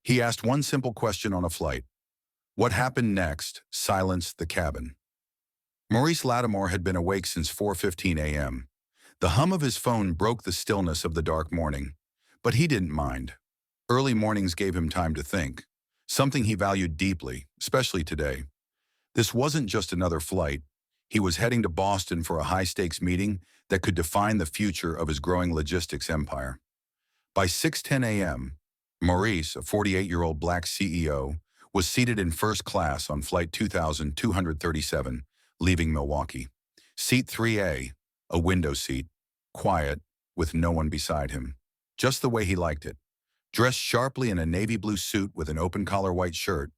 He asked one simple question on a flight. What happened next silenced the cabin. Maurice Lattimore had been awake since 4:15 a.m. The hum of his phone broke the stillness of the dark morning, but he didn't mind. Early mornings gave him time to think, something he valued deeply, especially today. This wasn't just another flight. He was heading to Boston for a high-stakes meeting that could define the future of his growing logistics empire. By 6:10 a.m., Maurice, a 48-year-old black CEO, was seated in first class on Flight 2237, leaving Milwaukee. Seat 3A, a window seat, quiet, with no one beside him. Just the way he liked it. Dressed sharply in a navy blue suit with an open-collar white shirt,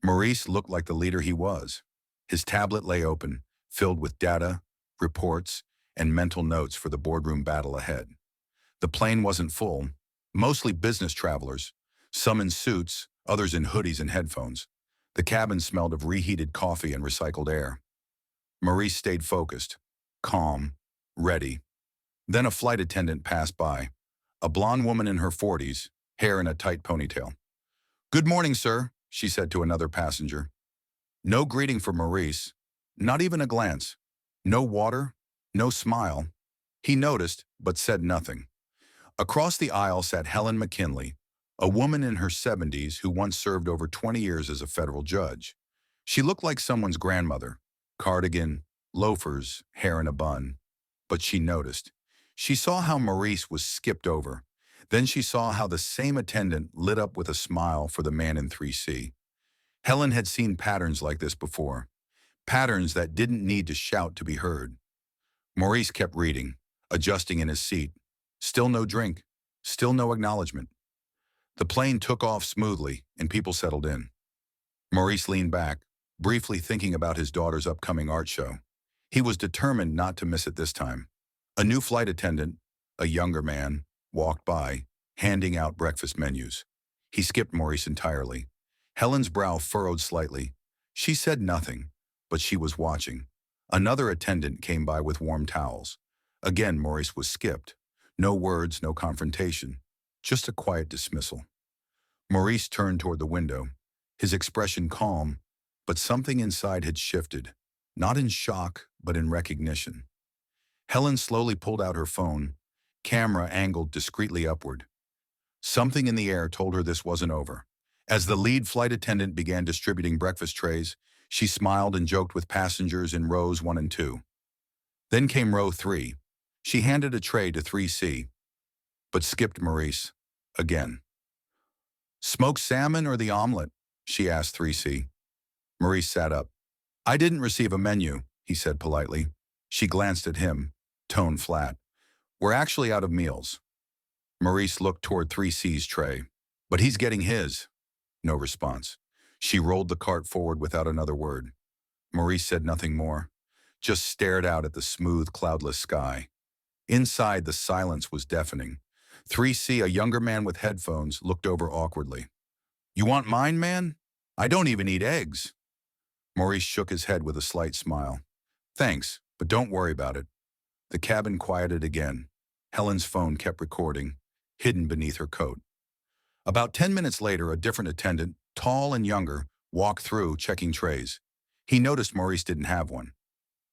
Maurice looked like the leader he was. His tablet lay open, filled with data, reports, and mental notes for the boardroom battle ahead. The plane wasn't full, mostly business travelers, some in suits, others in hoodies and headphones. The cabin smelled of reheated coffee and recycled air. Maurice stayed focused, calm, ready. Then a flight attendant passed by, a blonde woman in her 40s, hair in a tight ponytail. "Good morning, sir," she said to another passenger. No greeting for Maurice, not even a glance. No water, no smile. He noticed, but said nothing. Across the aisle sat Helen McKinley, a woman in her 70s who once served over 20 years as a federal judge. She looked like someone's grandmother, cardigan, loafers, hair in a bun. But she noticed. She saw how Maurice was skipped over. Then she saw how the same attendant lit up with a smile for the man in 3C. Helen had seen patterns like this before, patterns that didn't need to shout to be heard. Maurice kept reading, adjusting in his seat. Still no drink, still no acknowledgement. The plane took off smoothly, and people settled in. Maurice leaned back, briefly thinking about his daughter's upcoming art show. He was determined not to miss it this time. A new flight attendant, a younger man, walked by, handing out breakfast menus. He skipped Maurice entirely. Helen's brow furrowed slightly. She said nothing, but she was watching. Another attendant came by with warm towels. Again, Maurice was skipped. No words, no confrontation, just a quiet dismissal. Maurice turned toward the window, his expression calm, but something inside had shifted, not in shock, but in recognition. Helen slowly pulled out her phone, camera angled discreetly upward. Something in the air told her this wasn't over. As the lead flight attendant began distributing breakfast trays, she smiled and joked with passengers in rows 1 and 2. Then came row 3. She handed a tray to 3C, but skipped Maurice again. "Smoked salmon or the omelet?" she asked 3C. Maurice sat up. "I didn't receive a menu," he said politely. She glanced at him, tone flat. "We're actually out of meals." Maurice looked toward 3C's tray. "But he's getting his." No response. She rolled the cart forward without another word. Maurice said nothing more, just stared out at the smooth, cloudless sky. Inside, the silence was deafening. 3C, a younger man with headphones, looked over awkwardly. "You want mine, man? I don't even eat eggs." Maurice shook his head with a slight smile. "Thanks, but don't worry about it." The cabin quieted again. Helen's phone kept recording, hidden beneath her coat. About 10 minutes later, a different attendant, tall and younger, walked through, checking trays. He noticed Maurice didn't have one.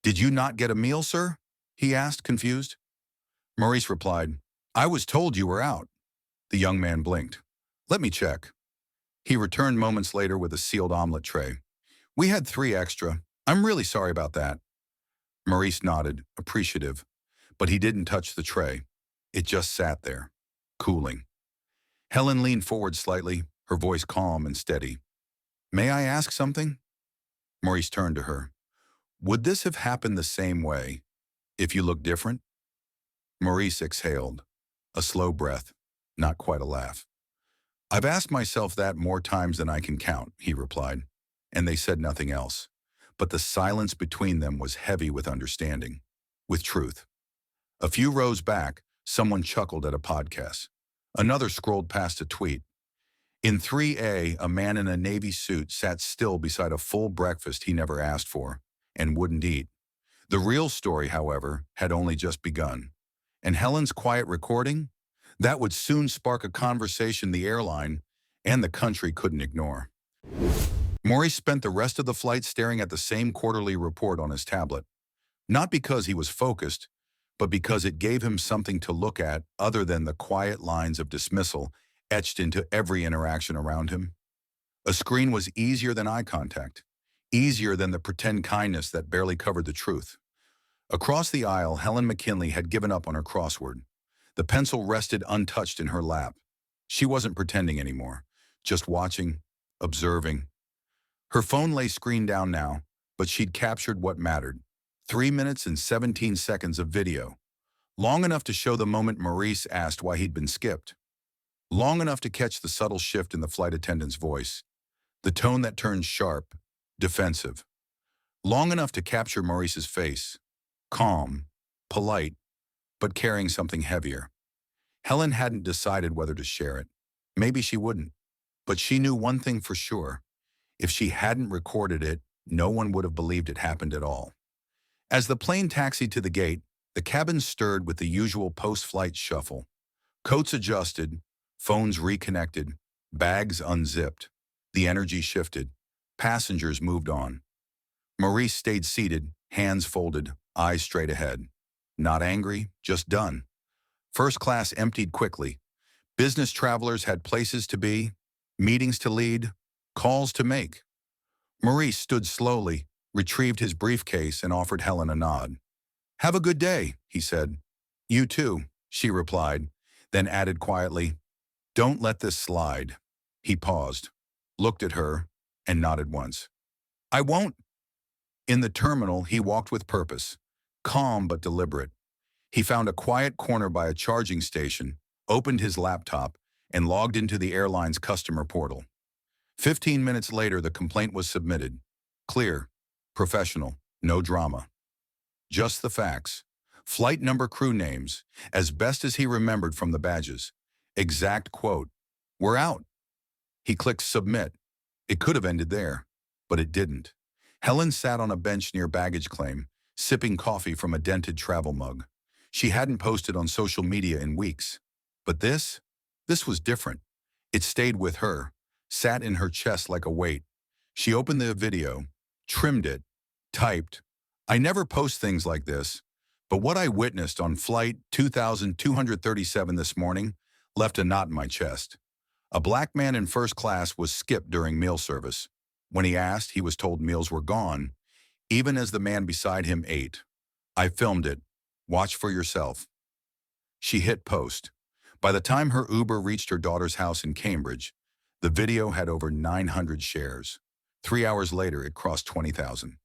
"Did you not get a meal, sir?" he asked, confused. Maurice replied, "I was told you were out." The young man blinked. "Let me check." He returned moments later with a sealed omelet tray. "We had 3 extra. I'm really sorry about that." Maurice nodded, appreciative, but he didn't touch the tray. It just sat there, cooling. Helen leaned forward slightly, her voice calm and steady. "May I ask something?" Maurice turned to her. "Would this have happened the same way if you looked different?" Maurice exhaled, a slow breath, not quite a laugh. "I've asked myself that more times than I can count," he replied, and they said nothing else. But the silence between them was heavy with understanding, with truth. A few rows back, someone chuckled at a podcast. Another scrolled past a tweet. In 3A, a man in a navy suit sat still beside a full breakfast he never asked for and wouldn't eat. The real story, however, had only just begun. And Helen's quiet recording? That would soon spark a conversation the airline and the country couldn't ignore. Maurice spent the rest of the flight staring at the same quarterly report on his tablet, not because he was focused, but because it gave him something to look at other than the quiet lines of dismissal etched into every interaction around him. A screen was easier than eye contact, easier than the pretend kindness that barely covered the truth. Across the aisle, Helen McKinley had given up on her crossword. The pencil rested untouched in her lap. She wasn't pretending anymore, just watching, observing. Her phone lay screen down now, but she'd captured what mattered. 3 minutes and 17 seconds of video. Long enough to show the moment Maurice asked why he'd been skipped. Long enough to catch the subtle shift in the flight attendant's voice. The tone that turned sharp, defensive. Long enough to capture Maurice's face. Calm, polite, but carrying something heavier. Helen hadn't decided whether to share it. Maybe she wouldn't. But she knew one thing for sure. If she hadn't recorded it, no one would have believed it happened at all. As the plane taxied to the gate, the cabin stirred with the usual post-flight shuffle. Coats adjusted, phones reconnected, bags unzipped. The energy shifted. Passengers moved on. Maurice stayed seated, hands folded, eyes straight ahead. Not angry, just done. First class emptied quickly. Business travelers had places to be, meetings to lead, calls to make. Maurice stood slowly, retrieved his briefcase, and offered Helen a nod. "Have a good day," he said. "You too," she replied, then added quietly, "Don't let this slide." He paused, looked at her, and nodded once. "I won't." In the terminal, he walked with purpose, calm but deliberate. He found a quiet corner by a charging station, opened his laptop, and logged into the airline's customer portal. 15 minutes later, the complaint was submitted. Clear, professional, no drama. Just the facts. Flight number, crew names, as best as he remembered from the badges. Exact quote, "We're out." He clicked submit. It could have ended there, but it didn't. Helen sat on a bench near baggage claim, sipping coffee from a dented travel mug. She hadn't posted on social media in weeks. But this was different. It stayed with her, sat in her chest like a weight. She opened the video, trimmed it, typed, "I never post things like this, but what I witnessed on flight 2237 this morning left a knot in my chest. A black man in first class was skipped during meal service. When he asked, he was told meals were gone, even as the man beside him ate. I filmed it. Watch for yourself." She hit post. By the time her Uber reached her daughter's house in Cambridge, the video had over 900 shares. 3 hours later, it crossed 20,000.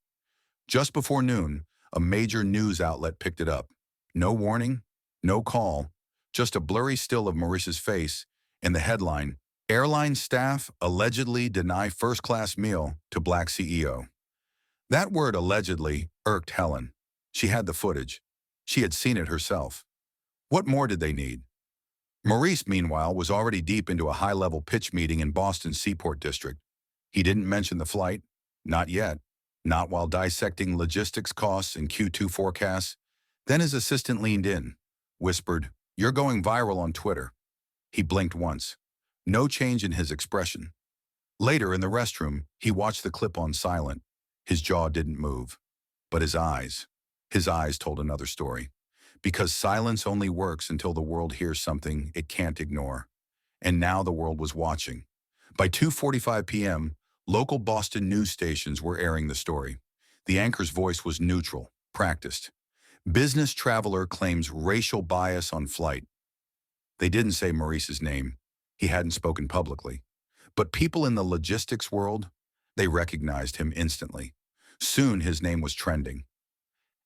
Just before noon, a major news outlet picked it up. No warning, no call, just a blurry still of Maurice's face and the headline, "Airline staff allegedly deny first-class meal to black CEO." That word allegedly irked Helen. She had the footage. She had seen it herself. What more did they need? Maurice, meanwhile, was already deep into a high-level pitch meeting in Boston's Seaport District. He didn't mention the flight. Not yet. Not while dissecting logistics costs and Q2 forecasts. Then his assistant leaned in, whispered, "You're going viral on Twitter." He blinked once. No change in his expression. Later, in the restroom, he watched the clip on silent. His jaw didn't move. But his eyes told another story. Because silence only works until the world hears something it can't ignore. And now the world was watching. By 2:45 p.m., local Boston news stations were airing the story. The anchor's voice was neutral, practiced. "Business traveler claims racial bias on flight." They didn't say Maurice's name. He hadn't spoken publicly. But people in the logistics world, they recognized him instantly. Soon his name was trending.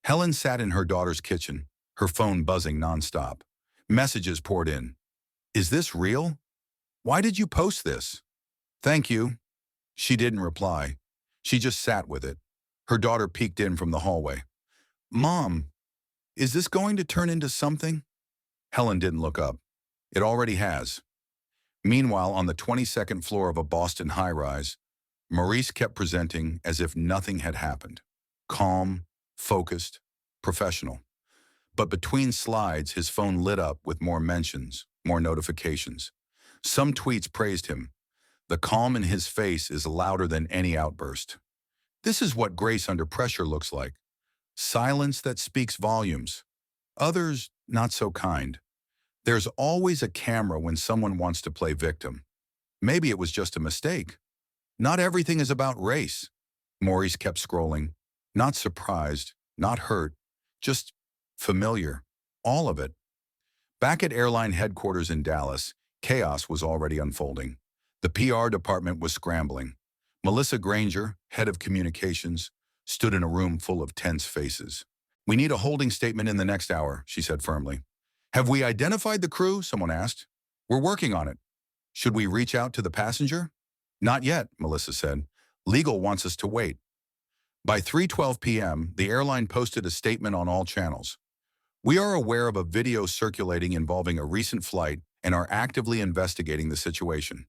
Helen sat in her daughter's kitchen, her phone buzzing nonstop. Messages poured in. "Is this real? Why did you post this?" "Thank you." She didn't reply. She just sat with it. Her daughter peeked in from the hallway. "Mom, is this going to turn into something?" Helen didn't look up. It already has. Meanwhile, on the 22nd floor of a Boston high-rise, Maurice kept presenting as if nothing had happened. Calm, focused, professional. But between slides, his phone lit up with more mentions, more notifications. Some tweets praised him. The calm in his face is louder than any outburst. This is what grace under pressure looks like. Silence that speaks volumes. Others, not so kind. There's always a camera when someone wants to play victim. Maybe it was just a mistake. Not everything is about race. Maurice kept scrolling. Not surprised, not hurt, just familiar. All of it. Back at airline headquarters in Dallas, chaos was already unfolding. The PR department was scrambling. Melissa Granger, head of communications, stood in a room full of tense faces. "We need a holding statement in the next hour," she said firmly. "Have we identified the crew?" someone asked. "We're working on it." "Should we reach out to the passenger?" "Not yet," Melissa said. "Legal wants us to wait." By 3:12 p.m., the airline posted a statement on all channels. "We are aware of a video circulating involving a recent flight and are actively investigating the situation.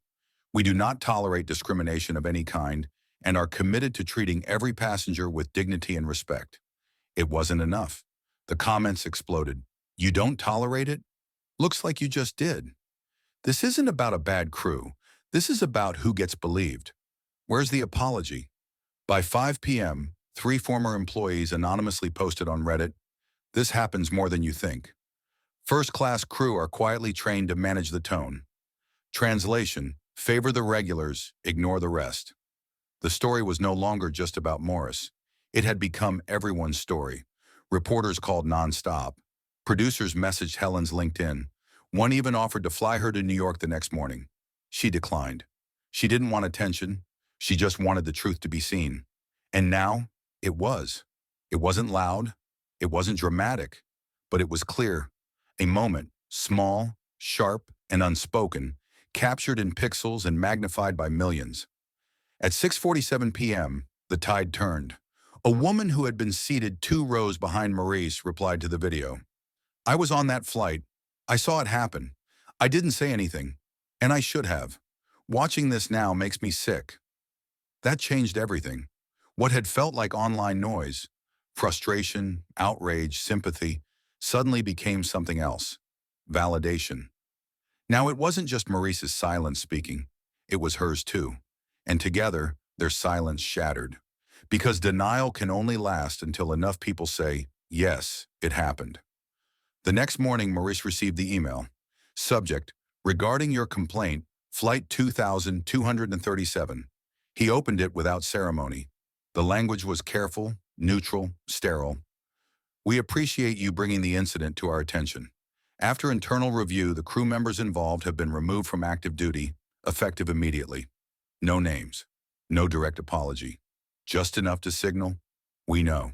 We do not tolerate discrimination of any kind and are committed to treating every passenger with dignity and respect." It wasn't enough. The comments exploded. "You don't tolerate it? Looks like you just did." This isn't about a bad crew. This is about who gets believed. Where's the apology? By 5 p.m., 3 former employees anonymously posted on Reddit, "This happens more than you think. First-class crew are quietly trained to manage the tone. Translation, favor the regulars, ignore the rest." The story was no longer just about Morris. It had become everyone's story. Reporters called nonstop. Producers messaged Helen's LinkedIn. One even offered to fly her to New York the next morning. She declined. She didn't want attention. She just wanted the truth to be seen. And now, it was. It wasn't loud. It wasn't dramatic. But it was clear. A moment, small, sharp, and unspoken, captured in pixels and magnified by millions. At 6:47 p.m., the tide turned. A woman who had been seated 2 rows behind Maurice replied to the video. "I was on that flight. I saw it happen. I didn't say anything. And I should have. Watching this now makes me sick." That changed everything. What had felt like online noise, frustration, outrage, sympathy, suddenly became something else. Validation. Now it wasn't just Maurice's silence speaking. It was hers too. And together, their silence shattered. Because denial can only last until enough people say, "Yes, it happened." The next morning, Maurice received the email. Subject, regarding your complaint, Flight 2237. He opened it without ceremony. The language was careful, neutral, sterile. "We appreciate you bringing the incident to our attention. After internal review, the crew members involved have been removed from active duty, effective immediately. No names, no direct apology. Just enough to signal, we know."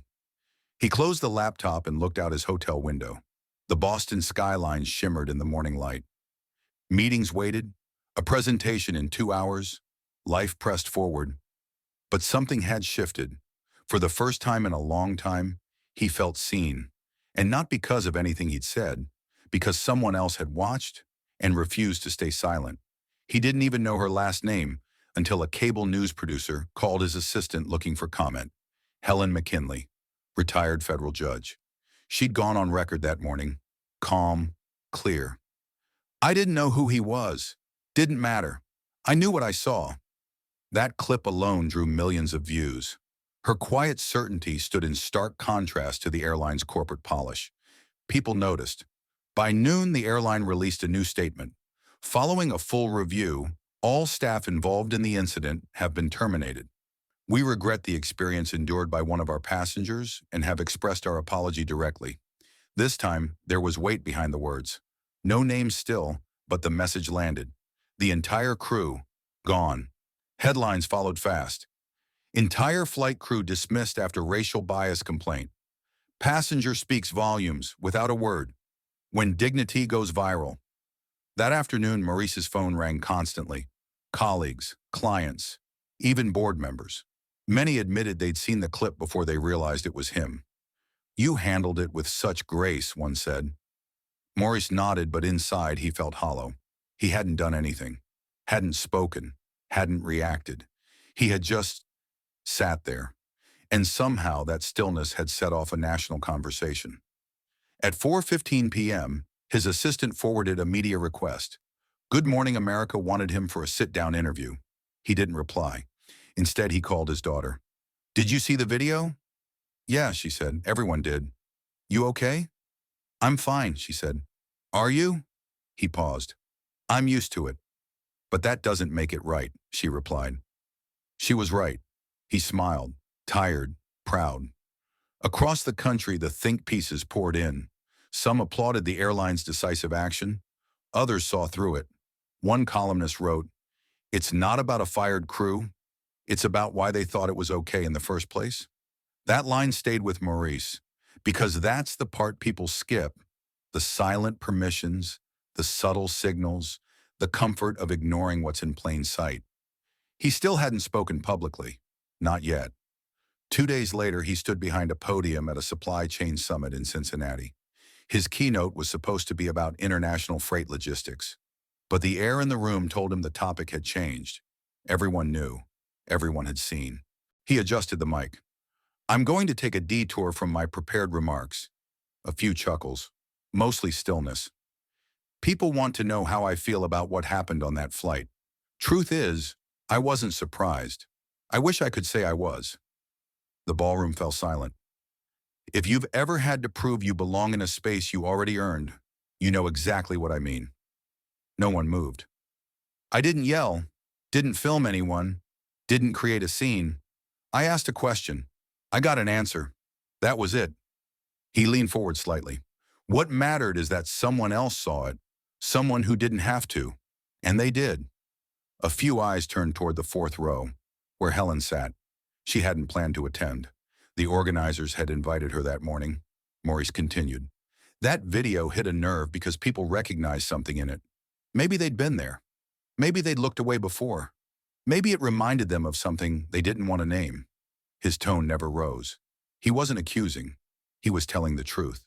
He closed the laptop and looked out his hotel window. The Boston skyline shimmered in the morning light. Meetings waited, a presentation in 2 hours, life pressed forward. But something had shifted. For the first time in a long time, he felt seen. And not because of anything he'd said, because someone else had watched and refused to stay silent. He didn't even know her last name until a cable news producer called his assistant looking for comment. Helen McKinley, retired federal judge. She'd gone on record that morning, calm, clear. "I didn't know who he was. Didn't matter. I knew what I saw." That clip alone drew millions of views. Her quiet certainty stood in stark contrast to the airline's corporate polish. People noticed. By noon, the airline released a new statement. Following a full review, all staff involved in the incident have been terminated. "We regret the experience endured by one of our passengers and have expressed our apology directly." This time, there was weight behind the words. No names still, but the message landed. The entire crew, gone. Headlines followed fast. Entire flight crew dismissed after racial bias complaint. Passenger speaks volumes without a word. When dignity goes viral. That afternoon, Maurice's phone rang constantly. Colleagues, clients, even board members. Many admitted they'd seen the clip before they realized it was him. "You handled it with such grace," one said. Maurice nodded, but inside he felt hollow. He hadn't done anything, hadn't spoken, hadn't reacted. He had just sat there. And somehow that stillness had set off a national conversation. At 4:15 p.m., his assistant forwarded a media request. Good Morning America wanted him for a sit-down interview. He didn't reply. Instead, he called his daughter. "Did you see the video?" "Yeah," she said. "Everyone did." "You okay?" "I'm fine," she said. "Are you?" He paused. "I'm used to it. But that doesn't make it right," she replied. She was right. He smiled, tired, proud. Across the country, the think pieces poured in. Some applauded the airline's decisive action. Others saw through it. One columnist wrote, "It's not about a fired crew. It's about why they thought it was okay in the first place." That line stayed with Maurice, because that's the part people skip: the silent permissions, the subtle signals, the comfort of ignoring what's in plain sight. He still hadn't spoken publicly. Not yet. 2 days later, he stood behind a podium at a supply chain summit in Cincinnati. His keynote was supposed to be about international freight logistics. But the air in the room told him the topic had changed. Everyone knew. Everyone had seen. He adjusted the mic. "I'm going to take a detour from my prepared remarks." A few chuckles. Mostly stillness. "People want to know how I feel about what happened on that flight. Truth is, I wasn't surprised. I wish I could say I was." The ballroom fell silent. If you've ever had to prove you belong in a space you already earned, you know exactly what I mean. No one moved. "I didn't yell, didn't film anyone, didn't create a scene. I asked a question. I got an answer. That was it." He leaned forward slightly. "What mattered is that someone else saw it, someone who didn't have to. And they did." A few eyes turned toward the fourth row, where Helen sat. She hadn't planned to attend. The organizers had invited her that morning. Maurice continued. "That video hit a nerve because people recognized something in it. Maybe they'd been there. Maybe they'd looked away before. Maybe it reminded them of something they didn't want to name." His tone never rose. He wasn't accusing. He was telling the truth.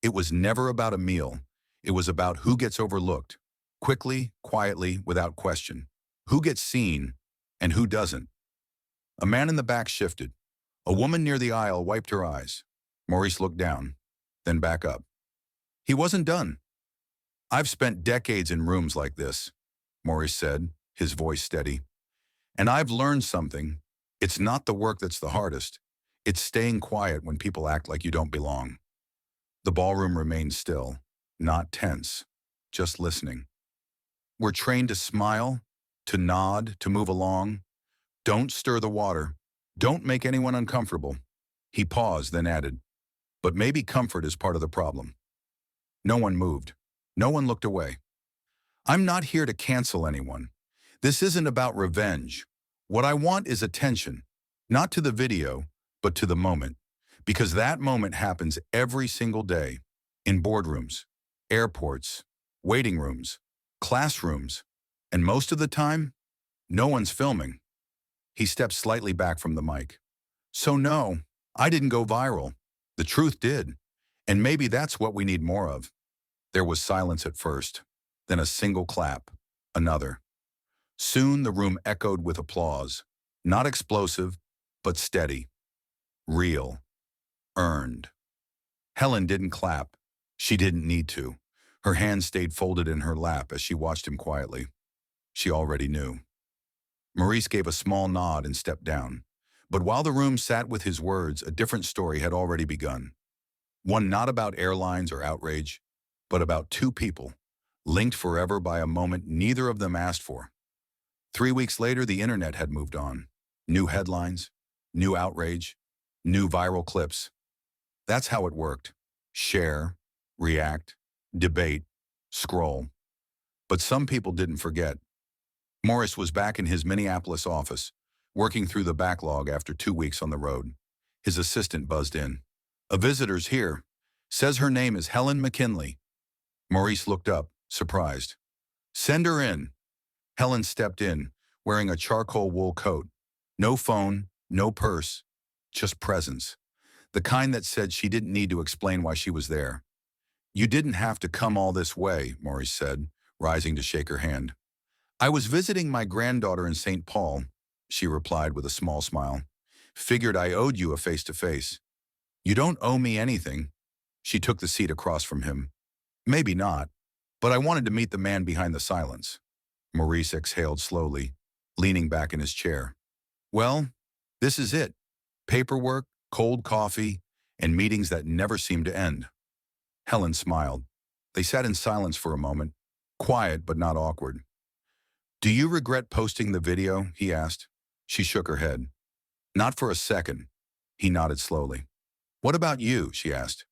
It was never about a meal. It was about who gets overlooked. Quickly, quietly, without question. Who gets seen and who doesn't. A man in the back shifted. A woman near the aisle wiped her eyes. Maurice looked down, then back up. He wasn't done. "I've spent decades in rooms like this," Maurice said, his voice steady. "And I've learned something. It's not the work that's the hardest. It's staying quiet when people act like you don't belong." The ballroom remained still, not tense, just listening. We're trained to smile, to nod, to move along. Don't stir the water. Don't make anyone uncomfortable. He paused, then added, "But maybe comfort is part of the problem." No one moved. No one looked away. "I'm not here to cancel anyone. This isn't about revenge. What I want is attention, not to the video, but to the moment. Because that moment happens every single day, in boardrooms, airports, waiting rooms, classrooms, and most of the time, no one's filming." He stepped slightly back from the mic. "So no, I didn't go viral. The truth did. And maybe that's what we need more of." There was silence at first, then a single clap, another. Soon the room echoed with applause, not explosive, but steady, real, earned. Helen didn't clap. She didn't need to. Her hands stayed folded in her lap as she watched him quietly. She already knew. Maurice gave a small nod and stepped down. But while the room sat with his words, a different story had already begun. One not about airlines or outrage, but about two people, linked forever by a moment neither of them asked for. 3 weeks later, the internet had moved on. New headlines, new outrage, new viral clips. That's how it worked. Share, react, debate, scroll. But some people didn't forget. Maurice was back in his Minneapolis office, working through the backlog after 2 weeks on the road. His assistant buzzed in. "A visitor's here. Says her name is Helen McKinley." Maurice looked up, surprised. "Send her in." Helen stepped in, wearing a charcoal wool coat. No phone, no purse, just presence. The kind that said she didn't need to explain why she was there. "You didn't have to come all this way," Maurice said, rising to shake her hand. "I was visiting my granddaughter in St. Paul," she replied with a small smile. "Figured I owed you a face-to-face." "You don't owe me anything." She took the seat across from him. "Maybe not, but I wanted to meet the man behind the silence." Maurice exhaled slowly. leaning back in his chair. Well, this is it. Paperwork, cold coffee, and meetings that never seem to end. Helen smiled. They sat in silence for a moment, quiet but not awkward. Do you regret posting the video? He asked. She shook her head. Not for a second. He nodded slowly. What about you? She asked.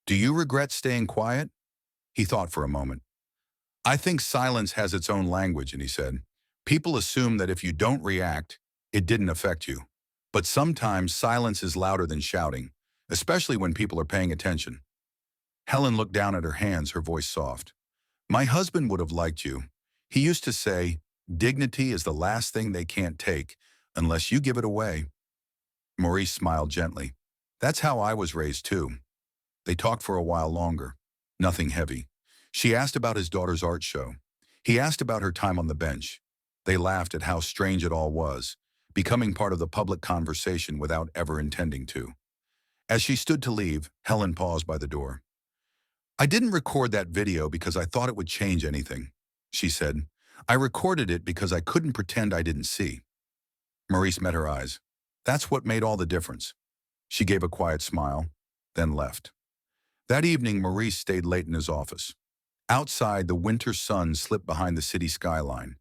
Do you regret staying quiet? He thought for a moment. I think silence has its own language, and he said. People assume that if you don't react, it didn't affect you. But sometimes silence is louder than shouting, especially when people are paying attention. Helen looked down at her hands, her voice soft. My husband would have liked you. He used to say, dignity is the last thing they can't take unless you give it away. Maurice smiled gently. That's how I was raised too. They talked for a while longer. Nothing heavy. She asked about his daughter's art show. He asked about her time on the bench. They laughed at how strange it all was, becoming part of the public conversation without ever intending to. As she stood to leave, Helen paused by the door. I didn't record that video because I thought it would change anything, she said. I recorded it because I couldn't pretend I didn't see. Maurice met her eyes. That's what made all the difference. She gave a quiet smile, then left. That evening, Maurice stayed late in his office. Outside, the winter sun slipped behind the city skyline,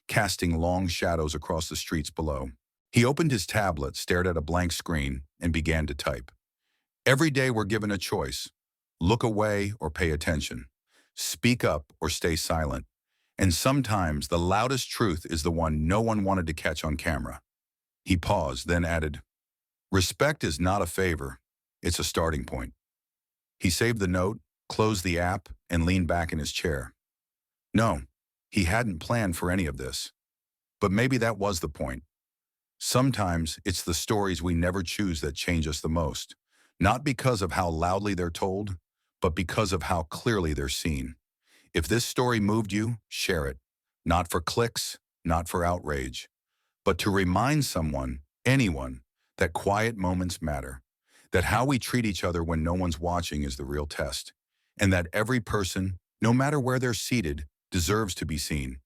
casting long shadows across the streets below. He opened his tablet, stared at a blank screen, and began to type. Every day we're given a choice. Look away or pay attention. Speak up or stay silent. And sometimes the loudest truth is the one no one wanted to catch on camera. He paused, then added, respect is not a favor. It's a starting point. He saved the note, closed the app, and leaned back in his chair. No, he hadn't planned for any of this. But maybe that was the point. Sometimes it's the stories we never choose that change us the most, not because of how loudly they're told, but because of how clearly they're seen. If this story moved you, share it. Not for clicks, not for outrage, but to remind someone, anyone, that quiet moments matter, that how we treat each other when no one's watching is the real test, and that every person, no matter where they're seated, deserves to be seen.